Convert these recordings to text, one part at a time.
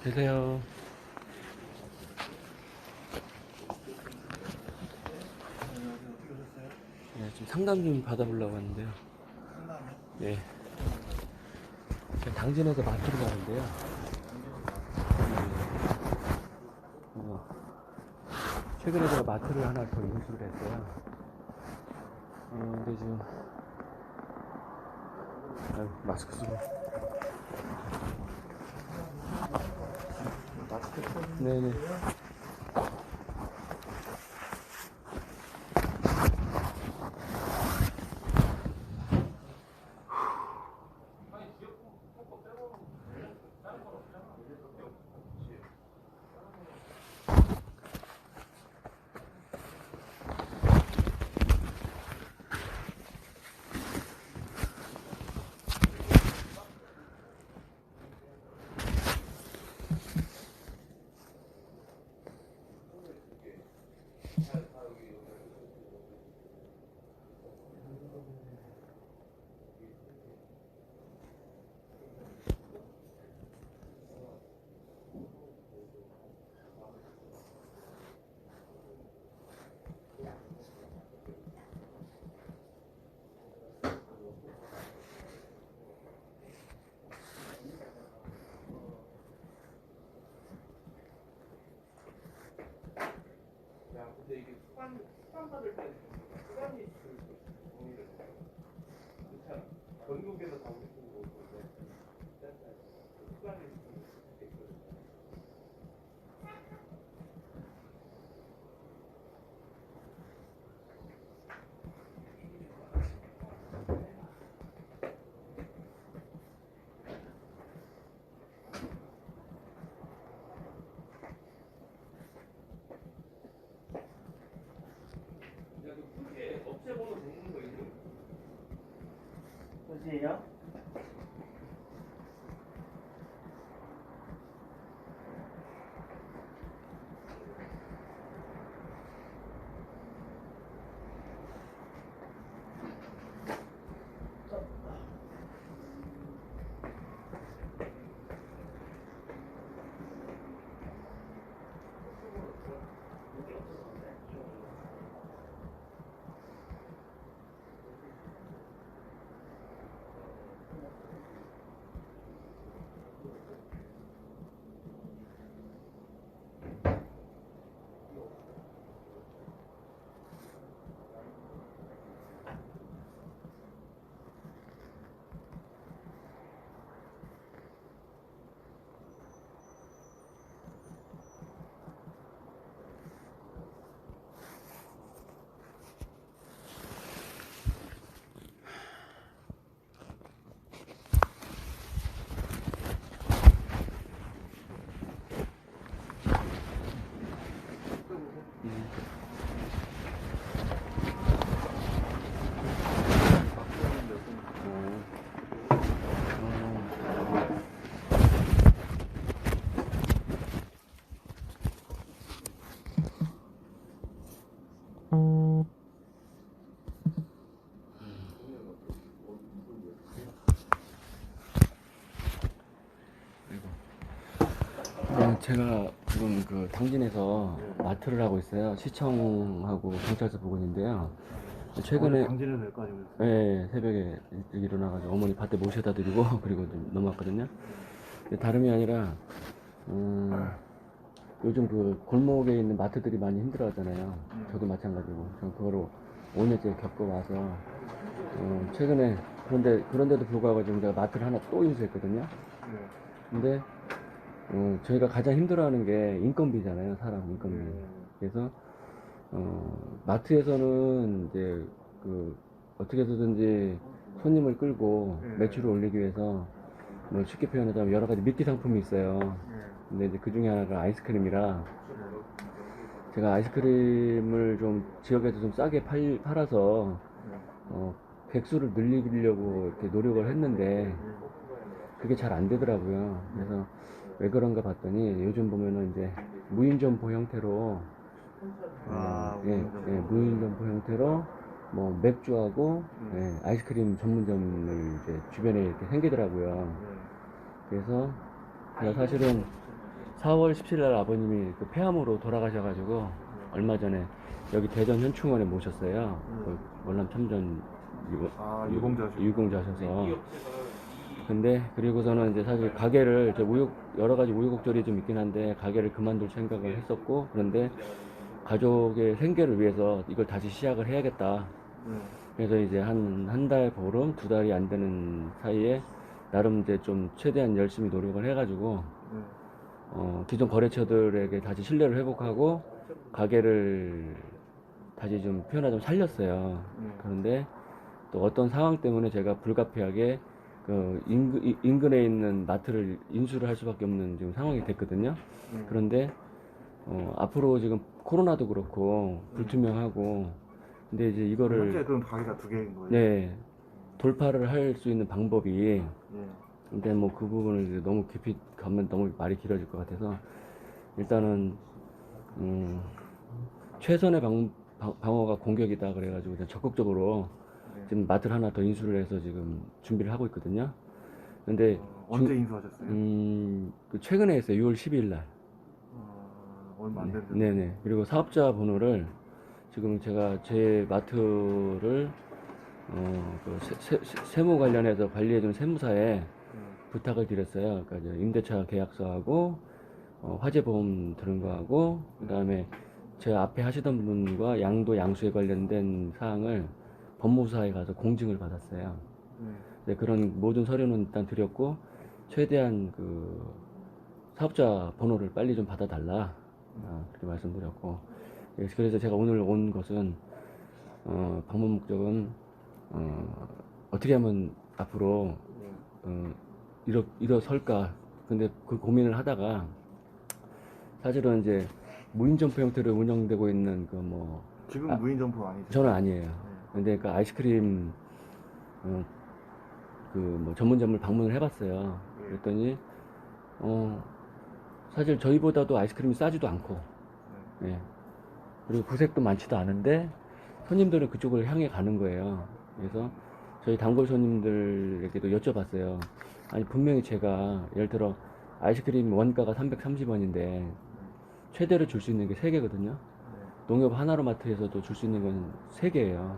계세요. 안녕하세요. 어떻게 오셨어요? 네, 좀 상담 좀 받아보려고 하는데요. 상담이요? 네. 제가 당진에서 마트로 가는데요. 어, 최근에 제가 마트를 하나 더 인수를 했어요. 근데 지금, 아유, 마스크 쓰고. 마스크 쓰고 네네. 근데 이게 수감 받을 때는 수감이 정리를 해요. 그렇잖아. 전국에서 다 우리 쪽으로 오는데 수감이 있거든요. 그게 업체번호 적는 거 있는 어디에요? 네, 제가 지금 그 당진에서 마트를 하고 있어요. 시청하고 경찰서 부근인데요. 최근에 당진에서 여기까지 오셨어요? 네, 새벽에 일찍 일어나가지고 어머니 밭에 모셔다 드리고 그리고 좀 넘어왔거든요. 근데 다름이 아니라 요즘 그 골목에 있는 마트들이 많이 힘들어 하잖아요. 저도 마찬가지고. 전 그거로 5년째 겪어와서 최근에 그런데도 불구하고 지금 제가 마트를 하나 또 인수했거든요. 네. 근데 저희가 가장 힘들어하는 게 인건비잖아요. 사람 인건비. 네. 그래서 마트에서는 이제 그 어떻게 해서든지 손님을 끌고 네. 매출을 올리기 위해서 뭐 쉽게 표현하자면 여러 가지 미끼 상품이 있어요. 네. 근데 이제 그 중에 하나가 아이스크림이라 제가 아이스크림을 좀 지역에서 좀 싸게 팔아서 백수를 늘리려고 이렇게 노력을 했는데 그게 잘 안 되더라고요. 그래서 왜 그런가 봤더니 요즘 보면은 이제 무인점포 형태로 무인점포 형태로 뭐 맥주하고 아이스크림 전문점을 이제 주변에 이렇게 생기더라고요. 그래서 제가 사실은 4월 17일 날 아버님이 그 폐암으로 돌아가셔가지고 얼마 전에 여기 대전 현충원에 모셨어요. 그 월남 참전 유공자셔서. 이 업체가 근데 그리고서는 이제 사실 가게를 여러 가지 우여곡절이 좀 있긴 한데 가게를 그만둘 생각을 했었고, 그런데 가족의 생계를 위해서 이걸 다시 시작을 해야겠다. 그래서 이제 한 달 보름, 2달이 안 되는 사이에 나름 이제 좀 최대한 열심히 노력을 해가지고 기존 거래처들에게 다시 신뢰를 회복하고 가게를 다시 좀 표현하자면 살렸어요. 그런데 또 어떤 상황 때문에 제가 불가피하게 그 인근에 있는 마트를 인수를 할 수밖에 없는 지금 상황이 됐거든요. 그런데 앞으로 지금 코로나도 그렇고 불투명하고, 근데 이제 이거를 현재 그럼 가게가 2개인 거예요? 네, 돌파를 할 수 있는 방법이, 예. 근데 뭐 그 부분을 이제 너무 깊이 가면 너무 말이 길어질 것 같아서 일단은 최선의 방어가 공격이다 그래가지고 그냥 적극적으로 지금 마트를 하나 더 인수를 해서 지금 준비를 하고 있거든요. 근데 언제 인수하셨어요? 그 최근에 했어요. 6월 12일 날. 얼마 안 됐는데. 네네. 그리고 사업자 번호를 지금 제가 제 마트를 그 세무 관련해서 관리해주는 세무사에 부탁을 드렸어요. 그러니까 이제 임대차 계약서하고 화재보험 들은 거하고, 그 다음에 제 앞에 하시던 분과 양도 양수에 관련된 사항을 법무사에 가서 공증을 받았어요. 네, 그런 모든 서류는 일단 드렸고, 최대한 그 사업자 번호를 빨리 좀 받아달라, 그렇게 말씀드렸고, 그래서 제가 오늘 온 것은 방문 목적은 어떻게 하면 앞으로 일어설까. 근데 그 고민을 하다가 사실은 이제 무인 점포 형태로 운영되고 있는 그 뭐 지금 무인 점포 아니죠? 저는 아니에요. 근데 그 아이스크림 그 뭐 전문점을 방문을 해봤어요. 그랬더니 사실 저희보다도 아이스크림이 싸지도 않고, 예. 그리고 구색도 많지도 않은데 손님들은 그쪽을 향해 가는 거예요. 그래서 저희 단골 손님들에게도 여쭤봤어요. 아니 분명히 제가 예를 들어 아이스크림 원가가 330원인데 최대로 줄 수 있는 게 3개거든요. 농협 하나로마트에서도 줄 수 있는 건 3개예요.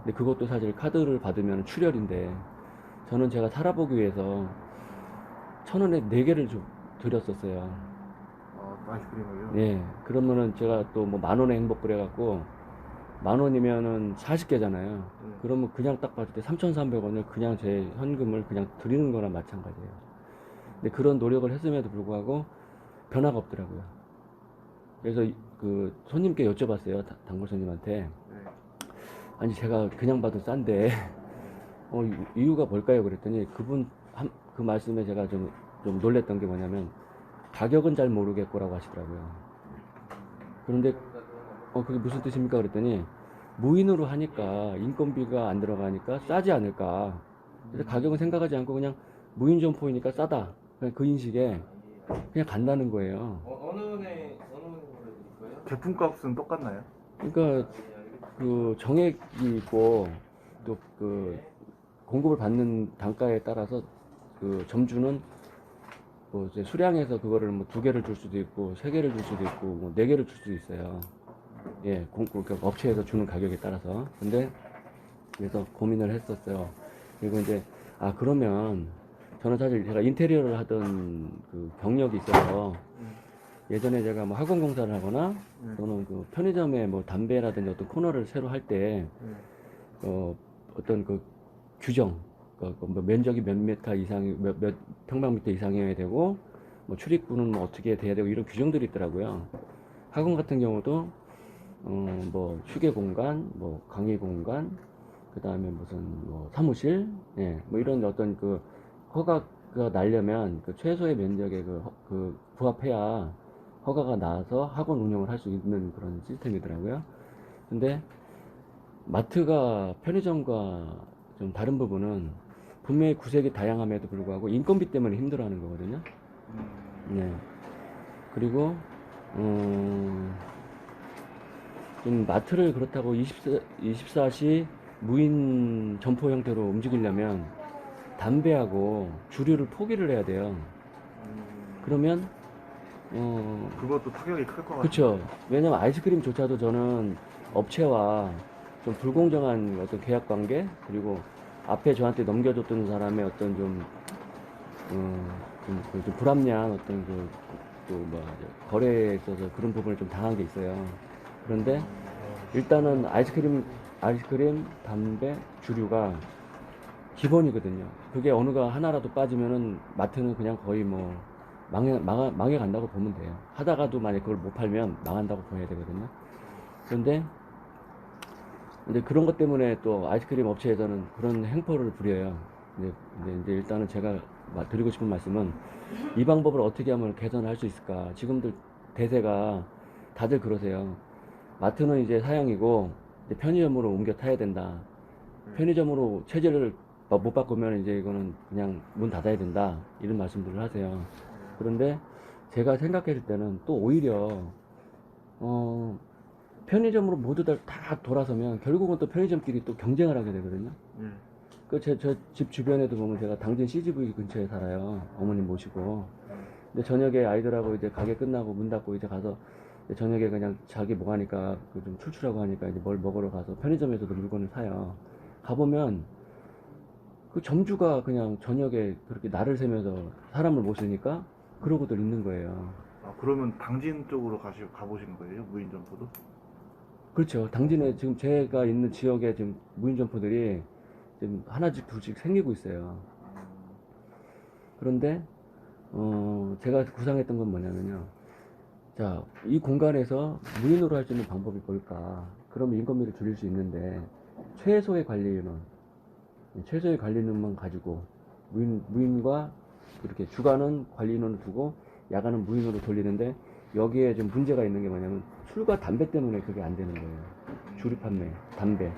근데 그것도 사실 카드를 받으면 출혈인데 저는 제가 살아보기 위해서 1,000원에 4개를 드렸었어요. 아이스크림을요? 예. 그러면은 제가 또 뭐 10,000원의 행복 그래갖고 10,000원이면은 40개잖아요. 그러면 그냥 딱 봤을 때 3,300원을 그냥 제 현금을 그냥 드리는 거랑 마찬가지예요. 근데 그런 노력을 했음에도 불구하고 변화가 없더라고요. 그래서 그 손님께 여쭤봤어요. 단골 손님한테. 아니 제가 그냥 봐도 싼데 이유가 뭘까요? 그랬더니 그 말씀에 제가 좀 놀랬던 게 뭐냐면 가격은 잘 모르겠고라고 하시더라고요. 그런데 그게 무슨 뜻입니까? 그랬더니 무인으로 하니까 인건비가 안 들어가니까 싸지 않을까. 그래서 가격은 생각하지 않고 그냥 무인 점포이니까 싸다. 그냥 그 인식에 그냥 간다는 거예요. 어느 은행 거예요? 제품값은 똑같나요? 그러니까 그 정액이 있고 또 그 공급을 받는 단가에 따라서 그 점주는 뭐 이제 수량에서 그거를 뭐 2개를 줄 수도 있고 3개를 줄 수도 있고 뭐 4개를 줄 수도 있어요. 예, 그러니까 업체에서 주는 가격에 따라서. 근데 그래서 고민을 했었어요. 그리고 이제 그러면 저는 사실 제가 인테리어를 하던 그 경력이 있어서 예전에 제가 뭐 학원 공사를 하거나 또는 그 편의점에 뭐 담배라든지 어떤 코너를 새로 할 때 어떤 그 규정, 뭐 면적이 몇 미터 이상이 몇 평방미터 이상이어야 되고 뭐 출입구는 뭐 어떻게 돼야 되고 이런 규정들이 있더라고요. 학원 같은 경우도 뭐 휴게 공간, 뭐 강의 공간, 그 다음에 무슨 뭐 사무실, 예, 뭐 이런 어떤 그 허가가 나려면 그 최소의 면적에 그 부합해야 허가가 나와서 학원 운영을 할 수 있는 그런 시스템이더라고요. 근데 마트가 편의점과 좀 다른 부분은 분명히 구색이 다양함에도 불구하고 인건비 때문에 힘들어하는 거거든요. 네. 그리고 좀 마트를 그렇다고 24시 무인 점포 형태로 움직이려면 담배하고 주류를 포기를 해야 돼요. 그러면 그것도 타격이 클 것 같아요. 그쵸. 왜냐면 아이스크림조차도 저는 업체와 좀 불공정한 어떤 계약 관계, 그리고 앞에 저한테 넘겨줬던 사람의 어떤 좀 불합리한 어떤 거래에 있어서 그런 부분을 좀 당한 게 있어요. 그런데 일단은 아이스크림, 담배, 주류가 기본이거든요. 그게 어느가 하나라도 빠지면은 마트는 그냥 거의 뭐 망해 간다고 보면 돼요. 하다가도 만약 그걸 못 팔면 망한다고 봐야 되거든요. 그런데 이제 그런 것 때문에 또 아이스크림 업체에서는 그런 행포를 부려요. 이제 일단은 제가 드리고 싶은 말씀은 이 방법을 어떻게 하면 개선할 수 있을까? 지금들 대세가 다들 그러세요. 마트는 이제 사양이고 이제 편의점으로 옮겨 타야 된다. 편의점으로 체질을 못 바꾸면 이제 이거는 그냥 문 닫아야 된다. 이런 말씀들을 하세요. 그런데 제가 생각했을 때는 또 오히려 편의점으로 모두 다 돌아서면 결국은 또 편의점끼리 또 경쟁을 하게 되거든요. 그 저 집 주변에도 보면 제가 당진 CGV 근처에 살아요. 어머님 모시고. 근데 저녁에 아이들하고 이제 가게 끝나고 문 닫고 이제 가서 이제 저녁에 그냥 자기 뭐 하니까 그 좀 출출하고 하니까 이제 뭘 먹으러 가서 편의점에서도 물건을 사요. 가보면 그 점주가 그냥 저녁에 그렇게 날을 새면서 사람을 못 쓰니까 그러고들 있는 거예요. 아, 그러면 당진 쪽으로 가보신 거예요? 무인 점포도? 그렇죠. 당진에 지금 제가 있는 지역에 지금 무인 점포들이 지금 하나씩 둘씩 생기고 있어요. 그런데 제가 구상했던 건 뭐냐면요. 자, 이 공간에서 무인으로 할 수 있는 방법이 뭘까? 그러면 인건비를 줄일 수 있는데 최소의 관리 인원만 가지고 무인과 이렇게 주간은 관리 인원을 두고 야간은 무인으로 돌리는데 여기에 좀 문제가 있는 게 뭐냐면 술과 담배 때문에 그게 안 되는 거예요. 주류 판매, 담배.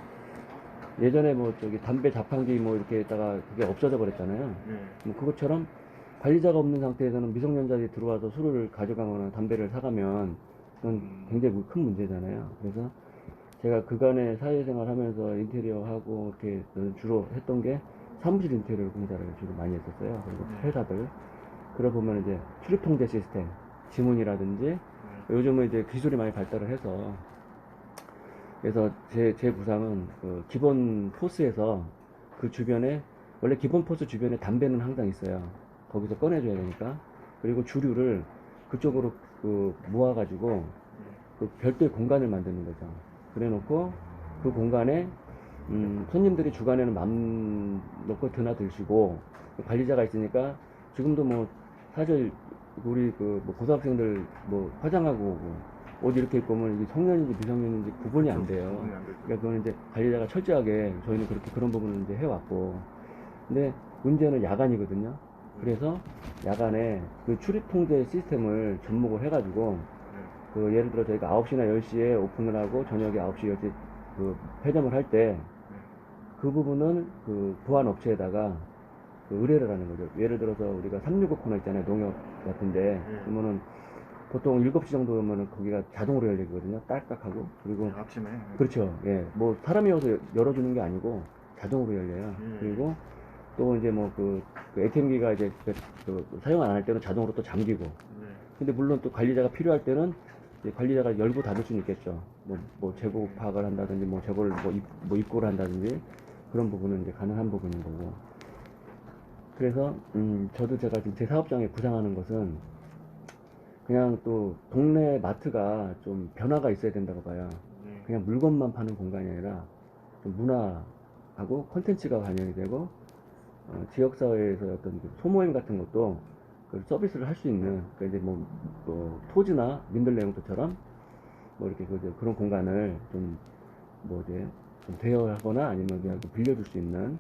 예전에 뭐 저기 담배 자판기 뭐 이렇게 했다가 그게 없어져 버렸잖아요. 뭐 그것처럼 관리자가 없는 상태에서는 미성년자들이 들어와서 술을 가져가거나 담배를 사가면 그건 굉장히 큰 문제잖아요. 그래서 제가 그간의 사회생활 하면서 인테리어 하고 이렇게 주로 했던 게 사무실 인테리어 공사를 주로 많이 했었어요. 그리고 회사들. 그러다 보면 이제 출입 통제 시스템, 지문이라든지 요즘은 이제 기술이 많이 발달을 해서 그래서 제 구상은 그 기본 포스에서 그 주변에 원래 기본 포스 주변에 담배는 항상 있어요. 거기서 꺼내줘야 되니까. 그리고 주류를 그쪽으로 모아가지고 그 별도의 공간을 만드는 거죠. 그래놓고 그 공간에 손님들이 주간에는 맘 놓고 드나드시고 관리자가 있으니까 지금도 뭐 사실 우리 뭐 고등학생들 뭐 화장하고 오고 옷 이렇게 입고 오면 이게 성년인지 미성년인지 구분이 안 돼요. 구분이 안 되죠. 그러니까 그거는 이제 관리자가 철저하게 저희는 그렇게 그런 부분을 이제 해왔고 근데 문제는 야간이거든요. 그래서 야간에 그 출입 통제 시스템을 접목을 해가지고 그 예를 들어 저희가 9시나 10시에 오픈을 하고 저녁에 9시, 10시 그 폐점을 할 때 그 부분은 그 보안 업체에다가 그 의뢰를 하는 거죠. 예를 들어서 우리가 365 코너 있잖아요. 농협 같은데 그러면은 보통 7시 정도면은 거기가 자동으로 열리거든요. 딸깍하고. 그리고 아침에. 그렇죠. 예. 뭐 사람이 와서 열어주는 게 아니고 자동으로 열려요. 그리고 또 이제 뭐 그 ATM기가 이제 사용 안 할 때는 자동으로 또 잠기고. 근데 물론 또 관리자가 필요할 때는 이제 관리자가 열고 닫을 수는 있겠죠. 뭐 재고 파악을 한다든지 뭐 재고를 입고를 한다든지 그런 부분은 이제 가능한 부분인 거고. 그래서 저도 제가 지금 제 사업장에 구상하는 것은 그냥 또 동네 마트가 좀 변화가 있어야 된다고 봐요. 그냥 물건만 파는 공간이 아니라 좀 문화하고 콘텐츠가 반영이 되고 지역사회에서 어떤 그 소모임 같은 것도 그 서비스를 할 수 있는 그러니까 이제 뭐 토지나 민들레용터처럼 뭐 이렇게 그런 공간을 좀 뭐 이제 좀 대여하거나 아니면 그냥 빌려줄 수 있는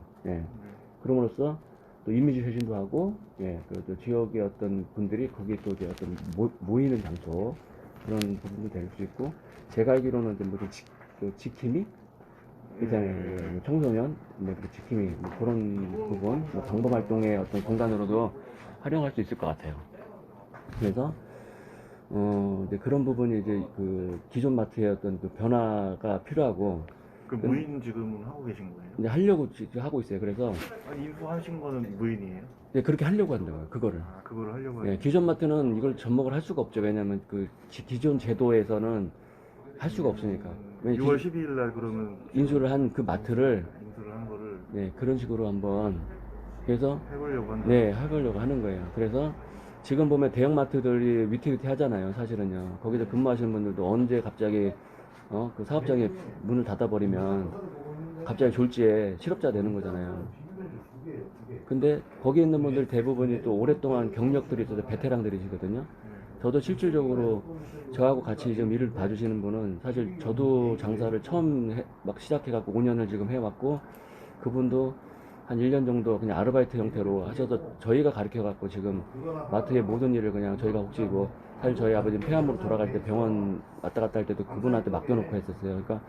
그럼으로써 또 이미지 쇄신도 하고 그 지역의 어떤 분들이 거기에 또 이제 어떤 모이는 장소 그런 부분도 될 수 있고 제가 알기로는 이제 무슨 지킴이 있잖아요. 청소년 지킴이 뭐 그런 부분 방범 활동의 어떤 공간으로도 활용할 수 있을 것 같아요. 그래서 이제 그런 부분이 이제 그 기존 마트의 어떤 그 변화가 필요하고 그 무인 지금은 하고 계신 거예요? 이제 하려고 지금 하고 있어요. 그래서 아니, 인수하신 거는 무인이에요? 이제 그렇게 하려고 한다고요. 그거를. 아, 그거를 하려고 예, 하는 기존 마트는 이걸 접목을 할 수가 없죠. 왜냐하면 그 기존 제도에서는 할 수가 없으니까. 왜냐면 6월 12일 날 그러면 인수를 한 그 마트를 인수를 한 거를 네, 그런 식으로 한번 그래서 해보려고 한다. 네, 해보려고 하는 거예요. 그래서 지금 보면 대형 마트들이 위태위태 하잖아요. 사실은요. 거기서 근무하시는 분들도 언제 갑자기 그 사업장에 문을 닫아버리면 갑자기 졸지에 실업자 되는 거잖아요. 근데 거기 있는 분들 대부분이 또 오랫동안 경력들이 있어서 베테랑들이시거든요. 저도 실질적으로 저하고 같이 지금 일을 봐주시는 분은 사실 저도 장사를 처음 막 시작해갖고 5년을 지금 해왔고 그분도 한 1년 정도 그냥 아르바이트 형태로 하셔서 저희가 가르쳐갖고 지금 마트의 모든 일을 그냥 저희가 혹시 뭐 사실 저희 아버지는 폐암으로 돌아갈 때 병원 왔다 갔다 할 때도 그분한테 맡겨놓고 했었어요. 그러니까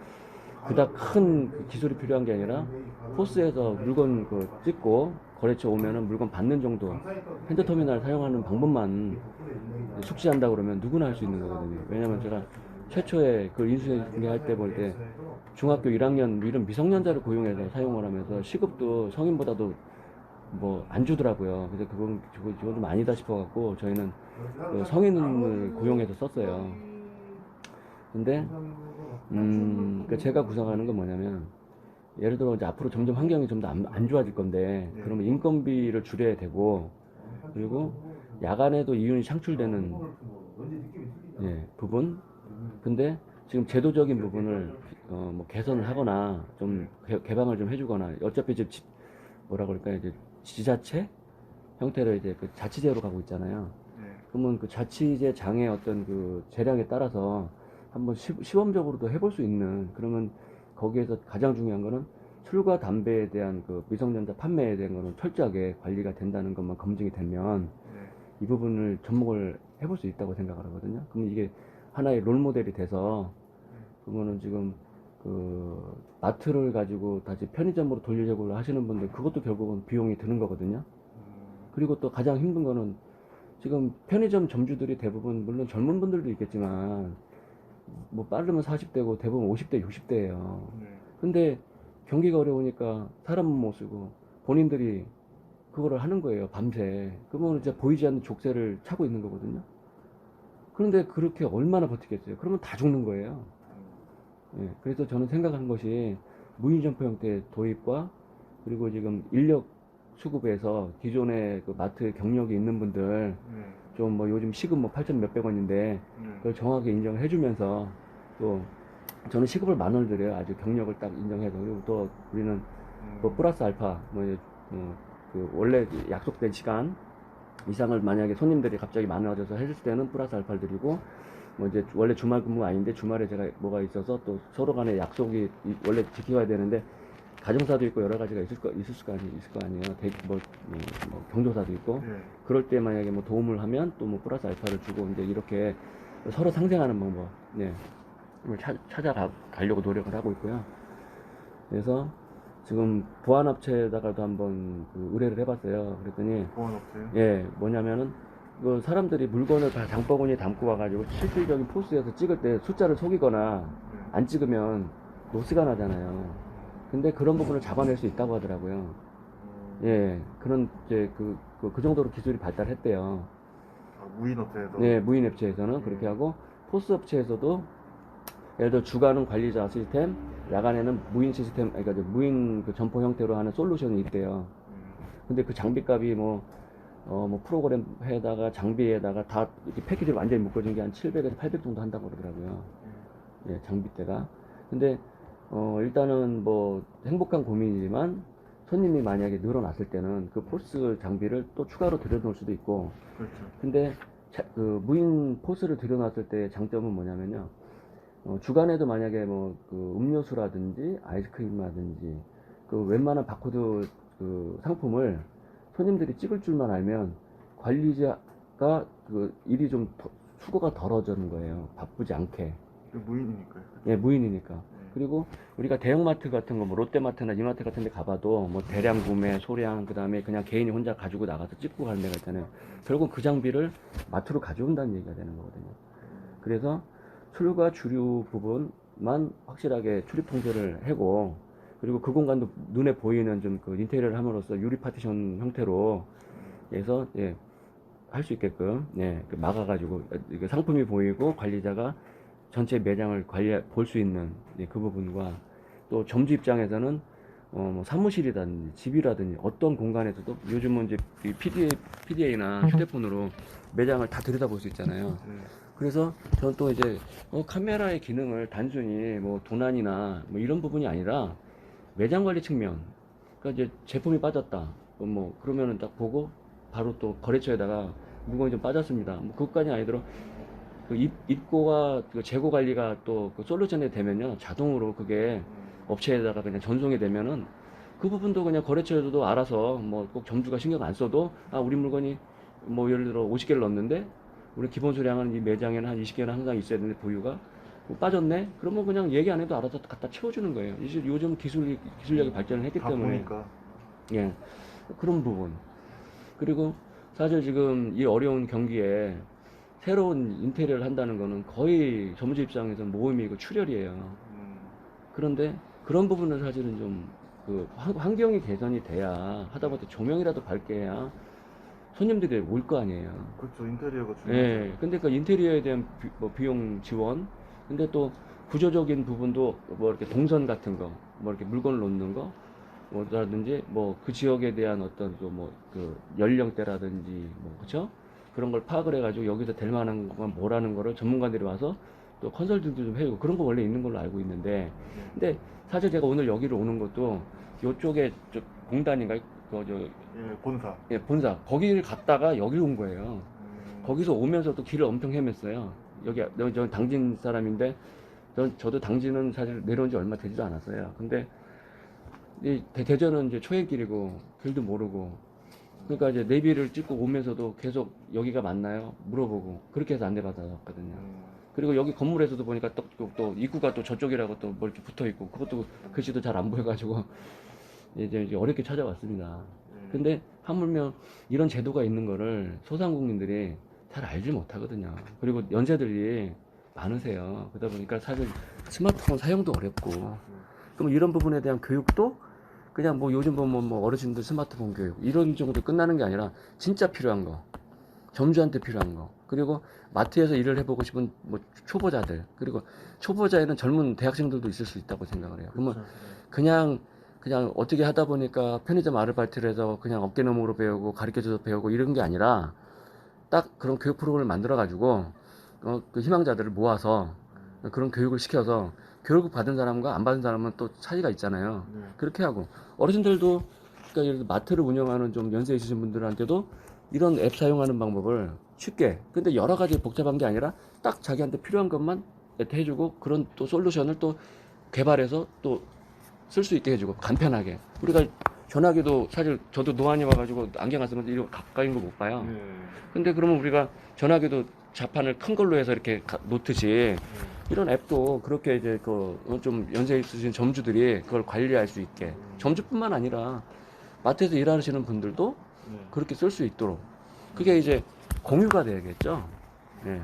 그닥 큰 기술이 필요한 게 아니라 포스에서 물건 찍고 거래처 오면은 물건 받는 정도 핸드터미널 사용하는 방법만 숙지한다 그러면 누구나 할 수 있는 거거든요. 왜냐면 제가 최초에 그 인수할 때 볼 때 중학교 1학년 이런 미성년자를 고용해서 사용을 하면서 시급도 성인보다도 뭐 안 주더라고요. 그래서 그건 좀 아니다 싶어갖고 저희는 그 성인을 고용해서 썼어요. 근데 그러니까 제가 구상하는 건 뭐냐면 예를 들어 이제 앞으로 점점 환경이 좀 더 안 좋아질 건데 그러면 인건비를 줄여야 되고 그리고 야간에도 이윤이 창출되는 부분. 근데 지금 제도적인 부분을 뭐 개선을 하거나 좀 개방을 좀 해주거나 어차피 이제 뭐라 그럴까 이제 지자체 형태로 이제 그 자치제로 가고 있잖아요. 그러면 그 자치제 장의 어떤 그 재량에 따라서 한번 시범적으로도 해볼 수 있는 그러면 거기에서 가장 중요한 거는 술과 담배에 대한 그 미성년자 판매에 대한 거는 철저하게 관리가 된다는 것만 검증이 되면 이 부분을 접목을 해볼 수 있다고 생각을 하거든요. 그러면 이게 하나의 롤모델이 돼서 그러면은 지금 그 마트를 가지고 다시 편의점으로 돌리려고 하시는 분들 그것도 결국은 비용이 드는 거거든요. 그리고 또 가장 힘든 거는 지금 편의점 점주들이 대부분 물론 젊은 분들도 있겠지만 뭐 빠르면 40대고 대부분 50대 60대예요. 근데 경기가 어려우니까 사람은 못 쓰고 본인들이 그거를 하는 거예요. 밤새. 그러면 이제 보이지 않는 족쇄를 차고 있는 거거든요. 그런데 그렇게 얼마나 버티겠어요? 그러면 다 죽는 거예요. 예, 그래서 저는 생각하는 것이 무인점포 형태 도입과 그리고 지금 인력 수급에서 기존의 그 마트 경력이 있는 분들 좀 뭐 요즘 시급 뭐 8천 몇백 원인데 그걸 정확하게 인정을 해주면서 또 저는 시급을 10,000원을 드려요. 아주 경력을 딱 인정해서. 그리고 또 우리는 뭐 플러스 알파 그 원래 약속된 시간 이상을 만약에 손님들이 갑자기 많아져서 해줄 때는 플러스 알파를 드리고 뭐 이제 원래 주말 근무 아닌데 주말에 제가 뭐가 있어서 또 서로 간에 약속이 원래 지켜야 되는데 가정사도 있고 여러 가지가 있을 거 아니에요. 뭐 경조사도 있고 그럴 때 만약에 뭐 도움을 하면 또 뭐 플러스 알파를 주고 이제 이렇게 서로 상생하는 방법 찾아가려고 노력을 하고 있고요. 그래서 지금 보안업체에다가도 한번 그 의뢰를 해봤어요. 그랬더니 보안업체요? 예 뭐냐면은 그 사람들이 물건을 다 장바구니에 담고 와가지고 실질적인 포스에서 찍을 때 숫자를 속이거나 안 찍으면 로스가 나잖아요. 근데 그런 부분을 잡아낼 수 있다고 하더라고요. 예, 그런 이제 그 정도로 기술이 발달했대요. 무인 업체에서? 네, 무인 업체에서는 그렇게 하고 포스 업체에서도 예를 들어 주간은 관리자 시스템, 야간에는 무인 시스템, 그러니까 무인 그 점포 형태로 하는 솔루션이 있대요. 근데 그 장비값이 뭐 프로그램에다가 장비에다가 다 이렇게 패키지를 완전히 묶어준 게 한 700에서 800 정도 한다고 그러더라고요. 예, 장비대가. 근데 일단은 뭐 행복한 고민이지만 손님이 만약에 늘어났을 때는 그 포스 장비를 또 추가로 들여놓을 수도 있고. 그렇죠. 근데 그 무인 포스를 들여놨을 때 장점은 뭐냐면요. 주간에도 만약에 뭐 그 음료수라든지 아이스크림이라든지 그 웬만한 바코드 그 상품을 손님들이 찍을 줄만 알면 관리자가 그 일이 좀 수고가 덜어지는 거예요. 바쁘지 않게. 무인이니까요. 예, 무인이니까. 그리고 우리가 대형마트 같은 거, 뭐 롯데마트나 이마트 같은 데 가봐도 뭐 대량 구매, 소량, 그 다음에 그냥 개인이 혼자 가지고 나가서 찍고 가는 데가 있잖아요. 결국 그 장비를 마트로 가져온다는 얘기가 되는 거거든요. 그래서 출과 주류 부분, 공간만 확실하게 출입 통제를 하고, 그리고 그 공간도 눈에 보이는 좀 그 인테리어를 함으로써 유리 파티션 형태로 해서 예, 할 수 있게끔 예, 그 막아가지고 이게 상품이 보이고 관리자가 전체 매장을 볼 수 있는 예, 그 부분과, 또 점주 입장에서는 뭐 사무실이라든지 집이라든지 어떤 공간에서도 요즘은 이제 이 PDA나 휴대폰으로 매장을 다 들여다볼 수 있잖아요. 네. 그래서 저는 또 이제 카메라의 기능을 단순히 뭐 도난이나 뭐 이런 부분이 아니라 매장 관리 측면, 그러니까 이제 제품이 빠졌다 뭐 그러면은 딱 보고 바로 또 거래처에다가 물건이 좀 빠졌습니다, 뭐 그것까지 아니더라도 그 입고와 그 재고 관리가 또 그 솔루션이 되면요, 자동으로 그게 업체에다가 그냥 전송이 되면은 그 부분도 그냥 거래처에서도 알아서 뭐 꼭 점주가 신경 안 써도, 아 우리 물건이 뭐 예를 들어 50개를 넣었는데 우리 기본 수량은 이 매장에는 한 20개는 항상 있어야 되는데 보유가 뭐 빠졌네? 그러면 그냥 얘기 안 해도 알아서 갖다 채워주는 거예요. 이제 요즘 기술력이 발전을 했기 다 때문에. 보니까. 예. 그런 부분. 그리고 사실 지금 이 어려운 경기에 새로운 인테리어를 한다는 거는 거의 점주 입장에서 모험이고 출혈이에요. 그런데 그런 부분은 사실은 좀 그 환경이 개선이 돼야, 하다못해 조명이라도 밝게 해야 손님들이 올 거 아니에요. 그렇죠. 인테리어가 중요하죠. 예. 근데 그 인테리어에 대한 뭐 비용 지원, 근데 또 구조적인 부분도 뭐 이렇게 동선 같은 거, 뭐 이렇게 물건을 놓는 거, 뭐라든지 뭐 그 지역에 대한 어떤 그 연령대라든지 뭐 그쵸? 그런 걸 파악을 해가지고 여기서 될 만한 건 뭐라는 거를 전문가들이 와서 또 컨설팅도 좀 해주고 그런 거 원래 있는 걸로 알고 있는데, 근데 사실 제가 오늘 여기를 오는 것도 요쪽에 저 공단인가 예, 본사. 예, 본사 거기를 갔다가 여기를 온 거예요. 거기서 오면서도 길을 엄청 헤맸어요. 저 당진 사람인데, 저도 당진은 사실 내려온 지 얼마 되지도 않았어요. 근데 이 대전은 이제 초행길이고 길도 모르고, 그러니까 이제 내비를 찍고 오면서도 계속 여기가 맞나요? 물어보고 그렇게 해서 안내받아왔거든요. 그리고 여기 건물에서도 보니까 또 입구가 또 저쪽이라고 또 뭐 이렇게 붙어 있고, 그것도 글씨도 잘 안 보여가지고 이제 어렵게 찾아왔습니다. 근데 하물며 이런 제도가 있는 거를 소상공인들이 잘 알지 못하거든요. 그리고 연세들이 많으세요. 그러다 보니까 사실 스마트폰 사용도 어렵고, 그럼 이런 부분에 대한 교육도 그냥 뭐 요즘 보면 뭐 어르신들 스마트폰 교육 이런 정도 끝나는 게 아니라 진짜 필요한 거, 점주한테 필요한 거, 그리고 마트에서 일을 해보고 싶은 뭐 초보자들, 그리고 초보자에는 젊은 대학생들도 있을 수 있다고 생각을 해요. 그러면 그냥 어떻게 하다 보니까 편의점 아르바이트를 해서 그냥 어깨너머로 배우고 가르쳐줘서 배우고 이런 게 아니라 딱 그런 교육 프로그램을 만들어 가지고 그 희망자들을 모아서 그런 교육을 시켜서, 교육을 받은 사람과 안 받은 사람은 또 차이가 있잖아요. 그렇게 하고 어르신들도, 그러니까 예를 들어 마트를 운영하는 좀 연세 있으신 분들한테도 이런 앱 사용하는 방법을 쉽게, 근데 여러 가지 복잡한 게 아니라 딱 자기한테 필요한 것만 해주고, 그런 또 솔루션을 또 개발해서 또 쓸 수 있게 해주고 간편하게. 우리가 전화기도 사실 저도 노안이 와가지고 안경 안 쓰면 이렇게 가까이인 거 못 봐요. 근데 그러면 우리가 전화기도 자판을 큰 걸로 해서 이렇게 놓듯이 이런 앱도 그렇게 이제 좀 연세 있으신 점주들이 그걸 관리할 수 있게, 점주뿐만 아니라 마트에서 일하시는 분들도 그렇게 쓸 수 있도록, 그게 이제 공유가 돼야겠죠. 예.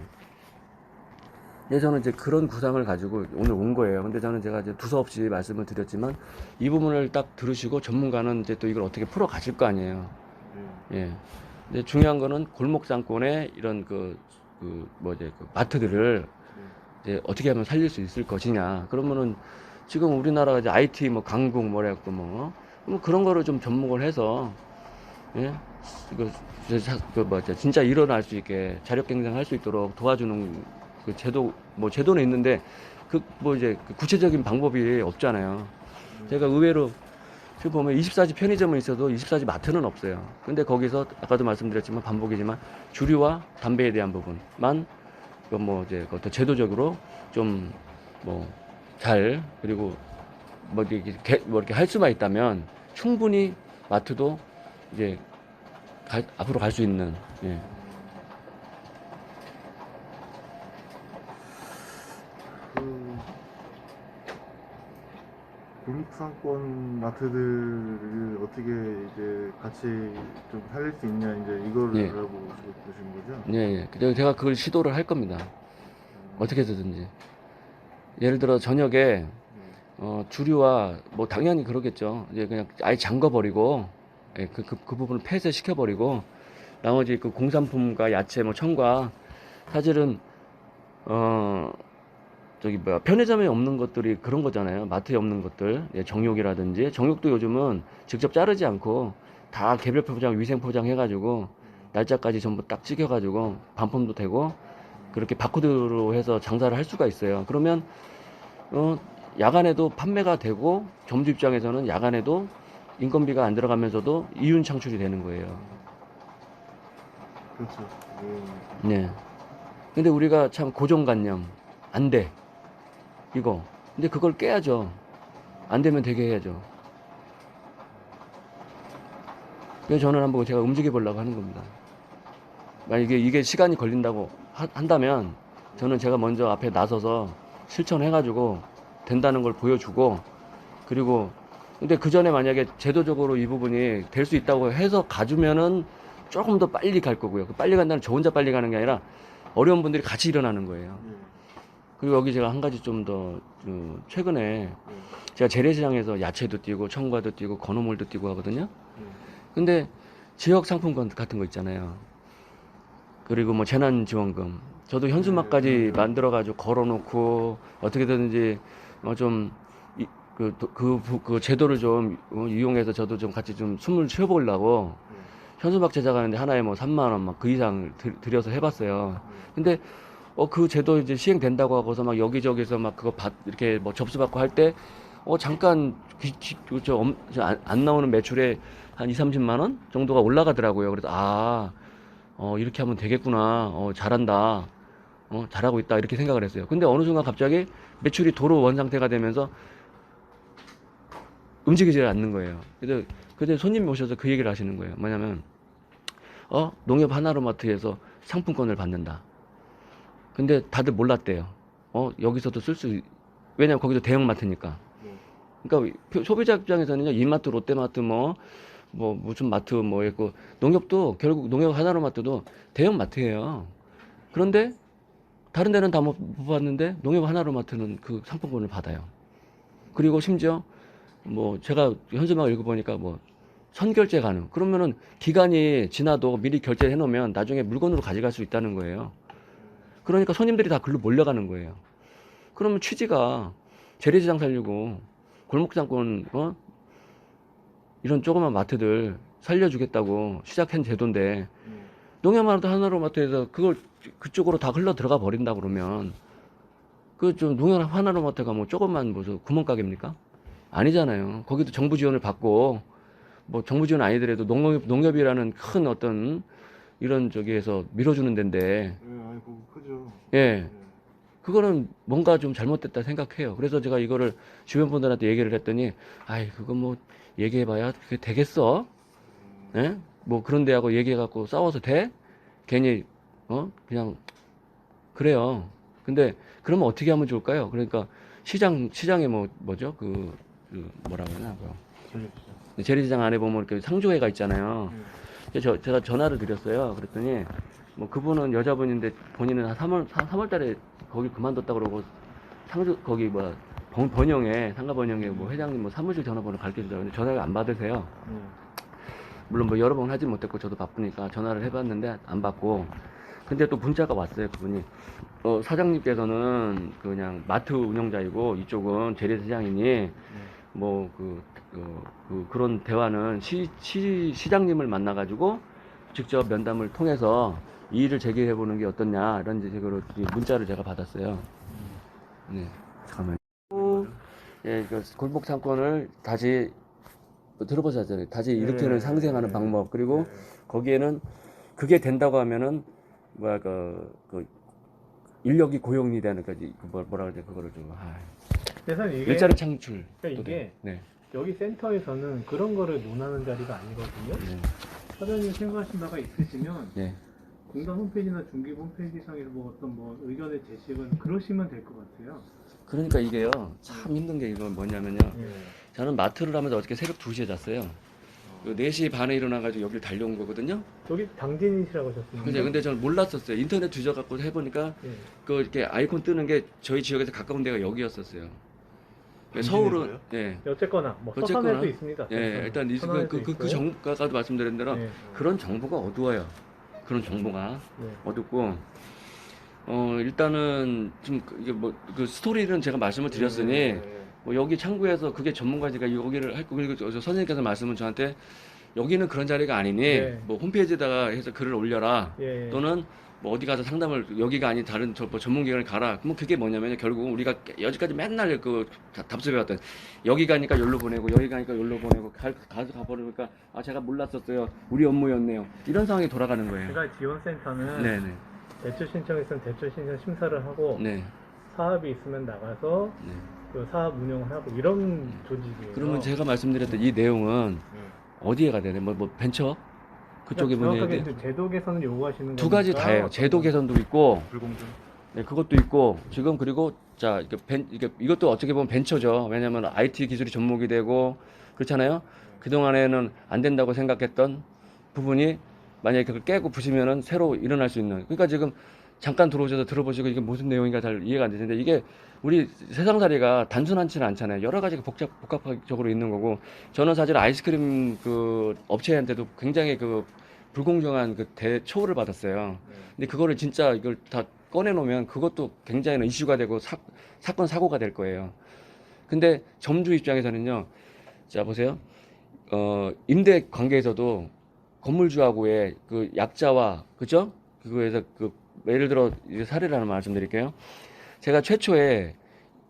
그래서 저는 이제 그런 구상을 가지고 오늘 온 거예요. 근데 저는 제가 이제 두서없이 말씀을 드렸지만 이 부분을 딱 들으시고 전문가는 이제 또 이걸 어떻게 풀어 가실 거 아니에요. 예. 근데 중요한 거는 골목 상권의 이런 그 마트들을 이제 어떻게 하면 살릴 수 있을 것이냐. 그러면은 지금 우리나라가 이제 IT 뭐 강국 뭐래갖고 뭐 그런 거를 좀 접목을 해서, 예? 진짜 일어날 수 있게 자력 경쟁할 수 있도록 도와주는 그 제도는 있는데 이제 구체적인 방법이 없잖아요. 제가 의외로 지금 보면 24시 편의점은 있어도 24시 마트는 없어요. 근데 거기서 아까도 말씀드렸지만 반복이지만 주류와 담배에 대한 부분만 이제 더 제도적으로 좀 그리고 이렇게 할 수만 있다면 충분히 마트도 이제 앞으로 갈 수 있는, 예. 골목상권 마트들을 어떻게 이제 같이 좀 살릴 수 있냐, 이제 이거를 예. 알아보고 보신 거죠? 예, 예. 제가 그걸 시도를 할 겁니다. 어떻게 해서든지. 예를 들어 저녁에 주류와 뭐 당연히 그러겠죠. 이제 그냥 아예 잠궈버리고 예, 그 부분을 폐쇄시켜버리고 나머지 그 공산품과 야채 뭐 청과 사실은 저기 뭐야 편의점에 없는 것들이 그런 거잖아요. 마트에 없는 것들 예, 정육이라든지 정육도 요즘은 직접 자르지 않고 다 개별 포장 위생 포장 해가지고 날짜까지 전부 딱 찍혀가지고 반품도 되고 그렇게 바코드로 해서 장사를 할 수가 있어요. 그러면 야간에도 판매가 되고 점주 입장에서는 야간에도 인건비가 안 들어가면서도 이윤 창출이 되는 거예요. 그렇죠. 네. 근데 우리가 참 고정관념 안 돼. 이거. 근데 그걸 깨야죠. 안 되면 되게 해야죠. 그래서 저는 한번 제가 움직여 보려고 하는 겁니다. 만약에 이게 시간이 걸린다고 한다면 저는 제가 먼저 앞에 나서서 실천해가지고 된다는 걸 보여주고 그리고 근데 그 전에 만약에 제도적으로 이 부분이 될 수 있다고 해서 가주면은 조금 더 빨리 갈 거고요. 그 빨리 간다는 저 혼자 빨리 가는 게 아니라 어려운 분들이 같이 일어나는 거예요. 그리고 여기 제가 한 가지 좀 더 최근에 제가 재래시장에서 야채도 띄고 청과도 띄고 건어물도 띄고 하거든요. 근데 지역 상품권 같은 거 있잖아요. 그리고 뭐 재난지원금 저도 현수막까지 만들어가지고 걸어놓고 어떻게든지 그 제도를 좀 이용해서 저도 좀 같이 좀 숨을 쉬어보려고 현수막 제작하는데 하나에 뭐 3만 원 막 그 이상 들여서 해봤어요. 근데 그 제도 이제 시행된다고 하고서 막 여기저기서 막 그거 이렇게 뭐 접수받고 할 때 잠깐 안 나오는 매출에 한 2, 30만 원 정도가 올라가더라고요. 그래서 이렇게 하면 되겠구나. 잘한다. 잘하고 있다. 이렇게 생각을 했어요. 근데 어느 순간 갑자기 매출이 도로 원 상태가 되면서 움직이지 않는 거예요. 그래서 손님이 오셔서 그 얘기를 하시는 거예요. 뭐냐면, 농협 하나로마트에서 상품권을 받는다. 근데 다들 몰랐대요. 여기서도 왜냐면 거기도 대형마트니까. 그러니까 소비자 입장에서는요, 이마트, 롯데마트 무슨 마트 있고, 농협도 결국 농협 하나로마트도 대형마트예요. 그런데 다른 데는 다 못 받는데 농협 하나로마트는 그 상품권을 받아요. 그리고 심지어 제가 현수막 읽어보니까 선결제 가능. 그러면은 기간이 지나도 미리 결제를 해놓으면 나중에 물건으로 가져갈 수 있다는 거예요. 그러니까 손님들이 다 글로 몰려가는 거예요. 그러면 취지가 재래시장 살리고 골목상권 이런 조그만 마트들 살려주겠다고 시작한 제도인데 농협 하나로마트에서 그걸 그쪽으로 다 흘러 들어가 버린다 그러면 농협 하나로마트가 조그만 무슨 구멍가게입니까? 아니잖아요. 거기도 정부 지원을 받고 정부 지원 아니더라도 농협이라는 큰 어떤 이런 저기에서 밀어주는 데인데 그거 크죠. 예. 그거는 뭔가 좀 잘못됐다 생각해요. 그래서 제가 이거를 주변 분들한테 얘기를 했더니 그거 얘기해봐야 그게 되겠어? 예? 그런 데하고 얘기해갖고 싸워서 돼? 괜히 그냥 그래요. 근데 그러면 어떻게 하면 좋을까요? 그러니까 시장에 뭐죠? 뭐라고 하나 재래시장 안에 보면 이렇게 상조회가 있잖아요. 제가 전화를 드렸어요. 그랬더니 그분은 여자분인데 본인은 한 3월 달에 거기 그만뒀다 그러고 거기 상가 번영회 회장님 사무실 전화번호 가르쳐주자고 근데 전화를 안 받으세요. 물론 여러 번 하지 못했고 저도 바쁘니까 전화를 해봤는데 안 받고 근데 또 문자가 왔어요. 그분이 사장님께서는 그냥 마트 운영자이고 이쪽은 재래시장이니 그런 대화는 시장님을 만나가지고 직접 면담을 통해서 이 일을 제기해보는 게 어떻냐 이런 식으로 문자를 제가 받았어요. 네, 잠깐만요. 예, 골목 상권을 다시 들어보셨잖아요. 다시 일으키는 상생하는 방법 그리고 거기에는 그게 된다고 하면은 인력이 고용이 되는 거지. 뭐라 그러지 그거를 그래서 이게 일자리 창출. 그러니까 이게 네. 여기 센터에서는 그런 거를 논하는 자리가 아니거든요. 네. 사장님 생각하신 바가 있으시면 네. 공단 홈페이지나 중기부 홈페이지상에서 어떤 의견을 제시를 그러시면 될 것 같아요. 그러니까 이게요 참 힘든 게 이건 뭐냐면요. 저는 마트를 하면서 어저께 새벽 2시에 잤어요. 그 4시 반에 일어나가지고 여기를 달려온 거거든요. 여기 당진이시라고 하셨습니다. 근데 저는 몰랐었어요. 인터넷 뒤져갖고 해보니까 예. 그 이렇게 아이콘 뜨는 게 저희 지역에서 가까운 데가 여기였었어요. 서울은 예. 어쨌거나 뭐 어쨌거나, 서산에도 있습니다. 예, 일단 서산에도 그 있고요. 정보가 아까도 말씀드린 대로 예. 그런 정보가 어두워요. 그런 정보가 네. 어둡고 일단은 좀 이게 뭐 그 스토리는 제가 말씀을 드렸으니 뭐 여기 창구에서 그게 전문가니까 여기를 할 거. 그리고 저 선생님께서 말씀은 저한테 여기는 그런 자리가 아니니 네. 뭐 홈페이지에다가 해서 글을 올려라 예. 또는 뭐 어디 가서 상담을 여기가 아닌 다른 뭐 전문기관을 가라. 뭐 그게 뭐냐면요 결국 우리가 여지까지 맨날 그 답습해 왔던 여기 가니까 여기로 보내고 여기 가니까 여기로 보내고 가서 가버리니까 아 제가 몰랐었어요. 우리 업무였네요. 이런 상황이 돌아가는 거예요. 제가 지원센터는 네네. 대출 신청 있으면 대출 신청 심사를 하고 네. 사업이 있으면 나가서 네. 그 사업 운영을 하고 이런 조직이에요. 그러면 제가 말씀드렸던 이 내용은 어디에 가야 되나요? 뭐 벤처? 그쪽에 그러니까 보내야 정확하게 돼? 제도 개선을 요구하시는 두 가지 겁니까? 다예요. 제도 개선도 있고, 불공정. 네, 그것도 있고, 지금 그리고, 자, 이것도 어떻게 보면 벤처죠. 왜냐면 IT 기술이 접목이 되고, 그렇잖아요? 그동안에는 안 된다고 생각했던 부분이 만약에 그걸 깨고 부수면은 새로 일어날 수 있는. 그러니까 지금 잠깐 들어오셔서 들어보시고 이게 무슨 내용인가 잘 이해가 안 되는데 이게 우리 세상살이가 단순하지는 않잖아요. 여러 가지가 복합적으로 있는 거고 저는 사실 아이스크림 그 업체한테도 굉장히 그 불공정한 그 대처우를 받았어요. 근데 그거를 진짜 이걸 다 꺼내놓으면 그것도 굉장히 이슈가 되고 사건 사고가 될 거예요. 근데 점주 입장에서는요. 자 보세요. 임대 관계에서도 건물주하고의 그 약자와 그죠? 그거에서 그 예를 들어 사례를 하나 말씀드릴게요. 제가 최초에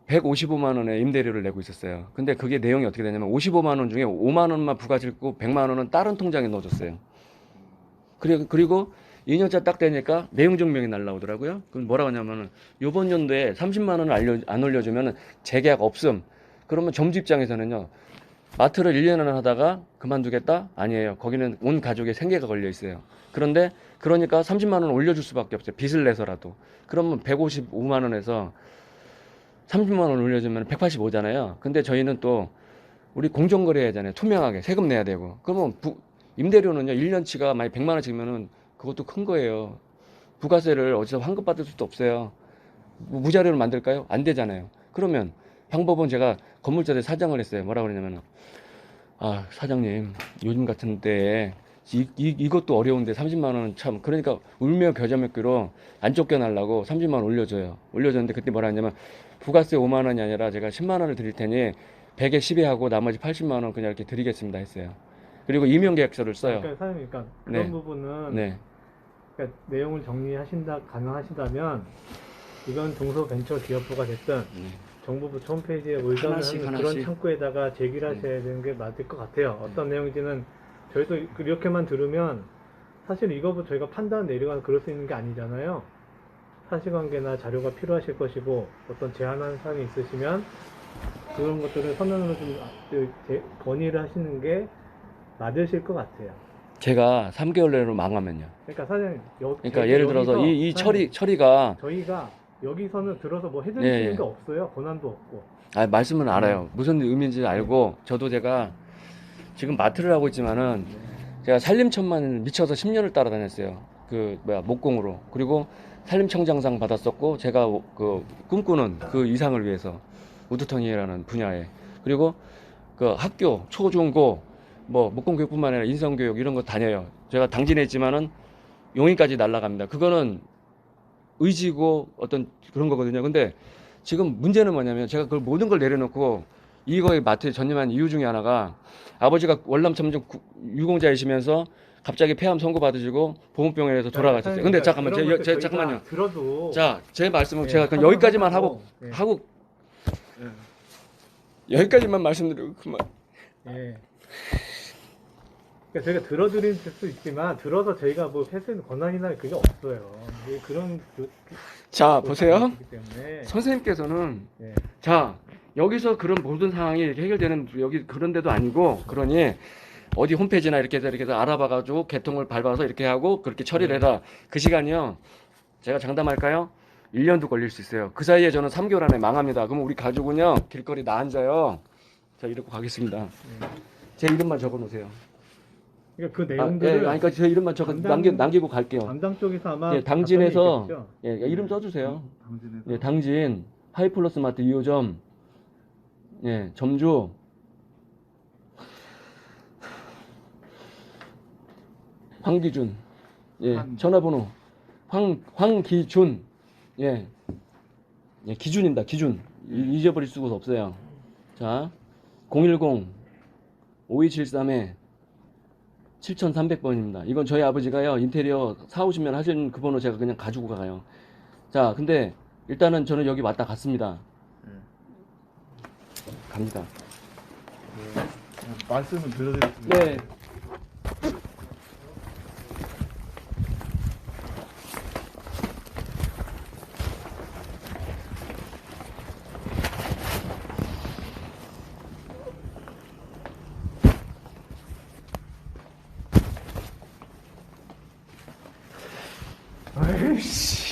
155만 원의 임대료를 내고 있었어요. 근데 그게 내용이 어떻게 되냐면 55만 원 중에 5만 원만 부가지고 100만 원은 다른 통장에 넣어줬어요. 그리고 2년차 딱 되니까 내용 증명이 날라오더라고요. 그럼 뭐라고 하냐면은 요번 연도에 30만 원을 안 올려주면은 재계약 없음. 그러면 점주 입장에서는요. 마트를 1년을 하다가 그만두겠다? 아니에요. 거기는 온 가족의 생계가 걸려 있어요. 그런데 그러니까 30만 원 올려줄 수밖에 없어요. 빚을 내서라도. 그러면 155만 원에서 30만 원 올려주면 185잖아요. 근데 저희는 또 우리 공정거래 하잖아요. 투명하게 세금 내야 되고. 그러면 임대료는요. 1년치가 만약 100만 원씩면은 그것도 큰 거예요. 부가세를 어디서 환급받을 수도 없어요. 무자료로 만들까요? 안 되잖아요. 그러면 방법은 제가 건물주들 사장을 했어요. 뭐라고 그러냐면은 아 사장님 요즘 같은 때에 이것도 어려운데 30만 원은 참 그러니까 울며 겨자 먹기로 안 쫓겨나려고 30만 원 올려줬는데 그때 뭐라 했냐면 부가세 5만 원이 아니라 제가 10만 원을 드릴 테니 100에 10에 하고 나머지 80만 원 그냥 이렇게 드리겠습니다 했어요. 그리고 임용계약서를 써요. 그러니까 사장님, 그러니까 그런 네. 부분은 네. 그러니까 내용을 가능하시다면 이건 중소벤처기업부가 됐든 정부부 홈페이지에 의견을 하나씩, 하는 하나씩. 그런 창구에다가 제기를 하셔야 되는 게 맞을 것 같아요. 어떤 내용인지는 저희도 이렇게만 들으면 사실 이거부터 저희가 판단 내리거나 그럴 수 있는 게 아니잖아요. 사실관계나 자료가 필요하실 것이고 어떤 제안하는 사항이 있으시면 그런 것들을 서면으로 좀 건의를 하시는 게 맞으실 것 같아요. 제가 3개월 내로 망하면요. 그러니까 사장님, 그러니까 예를 들어서 이 사장님, 처리가 저희가 여기서는 들어서 뭐 해드릴 예, 수 있는 예. 게 없어요. 권한도 없고. 말씀은 알아요. 무슨 의미인지 알고 저도 제가 지금 마트를 하고 있지만은 제가 산림청만 미쳐서 10년을 따라다녔어요. 그 목공으로. 그리고 산림청장상 받았었고 제가 그 꿈꾸는 그 이상을 위해서 우두터니라는 분야에 그리고 그 학교 초중고 뭐 목공교육뿐만 아니라 인성교육 이런 거 다녀요. 제가 당진에 있지만은 용인까지 날아갑니다. 그거는 의지고 어떤 그런 거거든요. 근데 지금 문제는 뭐냐면 제가 그걸 모든 걸 내려놓고 이거에 마트에 전념한 이유 중에 하나가 아버지가 월남청정 유공자이시면서 갑자기 폐암 선고 받으시고 보험병원에서 돌아가셨어요. 근데 잠깐만, 잠깐만요. 들어도 자, 제 말씀은 예, 제가 그냥 여기까지만 하고 예. 여기까지만 말씀드리고 그만. 예. 그러니까 저희가 들어드릴 수 있지만 들어서 저희가 뭐 패스는 권한이나 그게 없어요. 이게 그런 자, 보세요. 있기 때문에. 선생님께서는 예. 자, 여기서 그런 모든 상황이 이렇게 해결되는 여기 그런 데도 아니고 그러니 어디 홈페이지나 이렇게 해서 알아봐가지고 개통을 밟아서 이렇게 하고 그렇게 처리를 해라. 그 시간이요. 제가 장담할까요? 1년도 걸릴 수 있어요. 그 사이에 저는 3개월 안에 망합니다. 그럼 우리 가족은요. 길거리 나 앉아요. 자, 이러고 가겠습니다. 제 이름만 적어 놓으세요. 그러니까 그 예, 내용들을 그러니까 저 이름만 적어 담당- 남기고 갈게요. 담당 쪽에서 아마 예, 당진에서 답변이 있겠죠? 예, 이름 써주세요. 당진에서 예, 당진 하이플러스 마트 2호점, 예, 점주, 황기준, 예, 전화번호 황기준, 예, 예, 기준입니다. 기준 잊어버릴 수가 없어요. 자, 010 5273에 7300번입니다. 이건 저희 아버지가요 인테리어 사오시면 하신 그 번호 제가 그냥 가지고 가요. 자, 근데 일단은 저는 여기 왔다 갔습니다. 갑니다. 말씀을 드려드리겠습니다. 네. 아이씨.